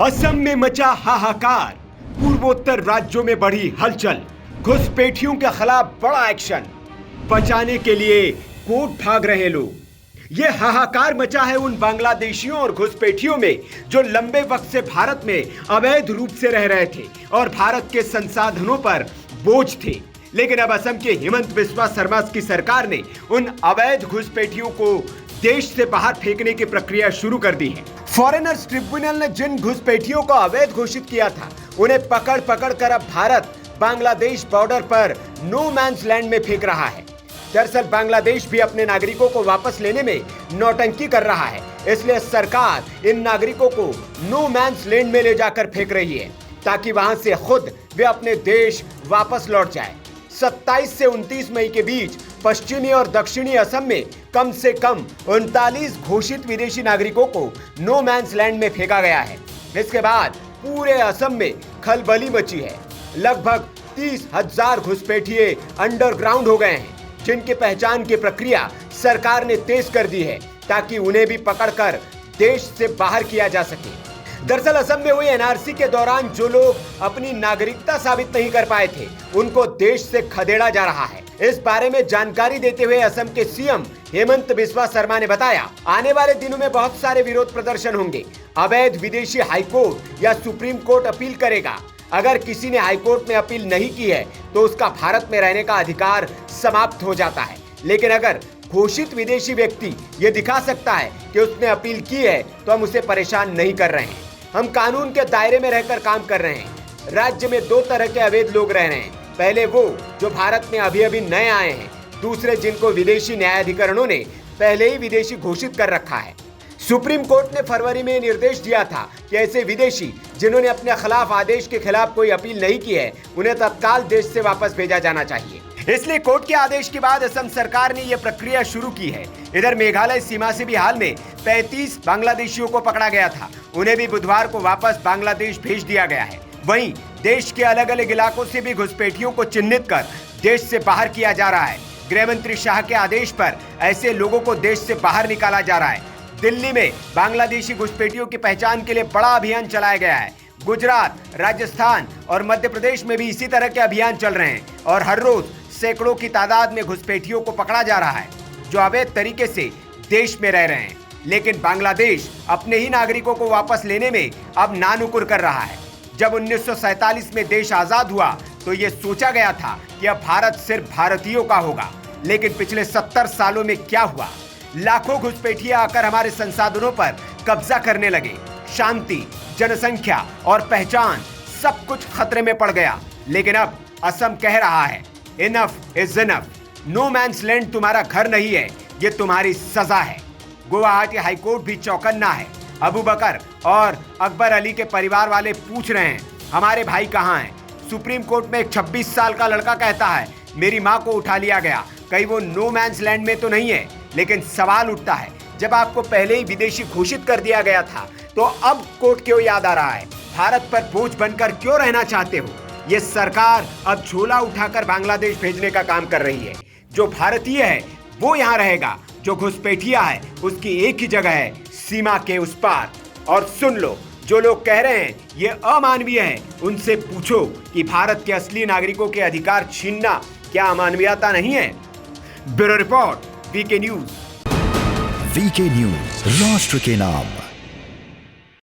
असम में मचा हाहाकार, पूर्वोत्तर राज्यों में बढ़ी हलचल, घुसपैठियों के खिलाफ बड़ा एक्शन, बचाने के लिए कोर्ट भाग रहे लोग। ये हाहाकार मचा है उन बांग्लादेशियों और घुसपैठियों में जो लंबे वक्त से भारत में अवैध रूप से रह रहे थे और भारत के संसाधनों पर बोझ थे। लेकिन अब असम के हिमंत बिस्वा शर्मा की सरकार ने उन अवैध घुसपैठियों को देश से बाहर फेंकने की प्रक्रिया शुरू कर दी है। फॉरेनर्स ट्रिब्यूनल ने जिन घुसपैठियों को अवैध घोषित किया था, उन्हें पकड़ पकड़ कर अब भारत बांग्लादेश बॉर्डर पर नो मैंस लैंड में फेंक रहा है। दरअसल बांग्लादेश भी अपने नागरिकों को वापस लेने में नौटंकी कर रहा है, इसलिए सरकार इन नागरिकों को नो मैंस लैंड में ले जाकर फेंक रही है ताकि वहां से खुद वे अपने देश वापस लौट जाए। 27 से 29 मई के बीच पश्चिमी और दक्षिणी असम में कम से कम 39 घोषित विदेशी नागरिकों को नो मैंस लैंड में फेंका गया है। इसके बाद पूरे असम में खलबली मची है। लगभग 30,000 घुसपैठिए अंडरग्राउंड हो गए हैं, जिनकी पहचान की प्रक्रिया सरकार ने तेज कर दी है ताकि उन्हें भी पकड़कर देश से बाहर किया जा सके। दरअसल असम में हुई एनआरसी के दौरान जो लोग अपनी नागरिकता साबित नहीं कर पाए थे, उनको देश से खदेड़ा जा रहा है। इस बारे में जानकारी देते हुए असम के सीएम हेमंत बिस्वा शर्मा ने बताया, आने वाले दिनों में बहुत सारे विरोध प्रदर्शन होंगे। अवैध विदेशी हाईकोर्ट या सुप्रीम कोर्ट अपील करेगा। अगर किसी ने हाईकोर्ट में अपील नहीं की है तो उसका भारत में रहने का अधिकार समाप्त हो जाता है। लेकिन अगर घोषित विदेशी व्यक्ति ये दिखा सकता है कि उसने अपील की है तो हम उसे परेशान नहीं कर रहे हैं। हम कानून के दायरे में रहकर काम कर रहे हैं। राज्य में दो तरह के अवैध लोग रह रहे हैं, पहले वो जो भारत में अभी अभी नए आए हैं, दूसरे जिनको विदेशी न्यायाधिकरणों ने पहले ही विदेशी घोषित कर रखा है। सुप्रीम कोर्ट ने फरवरी में निर्देश दिया था कि ऐसे विदेशी जिन्होंने अपने खिलाफ आदेश के खिलाफ कोई अपील नहीं की है, उन्हें तत्काल देश से वापस भेजा जाना चाहिए। इसलिए कोर्ट के आदेश के बाद असम सरकार ने यह प्रक्रिया शुरू की है। इधर मेघालय सीमा से भी हाल में 35 बांग्लादेशियों को पकड़ा गया था, उन्हें भी बुधवार को वापस बांग्लादेश भेज दिया गया है। वहीं देश के अलग अलग इलाकों से भी घुसपैठियों को चिन्हित कर देश से बाहर किया जा रहा है। गृह मंत्री शाह के आदेश पर ऐसे लोगों को देश से बाहर निकाला जा रहा है। दिल्ली में बांग्लादेशी घुसपैठियों की पहचान के लिए बड़ा अभियान चलाया गया है। गुजरात, राजस्थान और मध्य प्रदेश में भी इसी तरह के अभियान चल रहे हैं और हर रोज सैकड़ों की तादाद में घुसपैठियों को पकड़ा जा रहा है जो अवैध तरीके से देश में रह रहे हैं। लेकिन बांग्लादेश अपने ही नागरिकों को वापस लेने में अब नानुकुर कर रहा है। जब 1947 में देश आजाद हुआ तो ये सोचा गया था कि अब भारत सिर्फ भारतीयों का होगा, लेकिन पिछले 70 सालों में क्या हुआ? लाखों घुसपैठिए आकर हमारे संसाधनों पर कब्जा करने लगे। शांति, जनसंख्या और पहचान सब कुछ खतरे में पड़ गया। लेकिन अब असम कह रहा है, enough is enough. No man's land तुम्हारा घर नहीं है, ये तुम्हारी सजा है। गुवाहाटी हाईकोर्ट भी चौकन्ना है। अबू बकर और अकबर अली के परिवार वाले पूछ रहे हैं, हमारे भाई कहाँ हैं? सुप्रीम कोर्ट में एक 26 साल का लड़का कहता है, मेरी माँ को उठा लिया गया, कहीं वो नो मैंस लैंड में तो नहीं है? लेकिन सवाल उठता है, जब आपको पहले ही विदेशी घोषित कर दिया गया था तो अब कोर्ट क्यों याद आ रहा है? भारत पर बोझ बनकर क्यों रहना चाहते हो? ये सरकार अब झोला उठाकर बांग्लादेश भेजने का काम कर रही है। जो भारतीय है वो यहाँ रहेगा, जो घुसपैठिया है उसकी एक ही जगह है, सीमा के उस पार। और सुन लो, जो लोग कह रहे हैं ये अमानवीय है, उनसे पूछो कि भारत के असली नागरिकों के अधिकार छीनना क्या अमानवीयता नहीं है? Bureau report, VK news. VK news, राष्ट्र के नाम।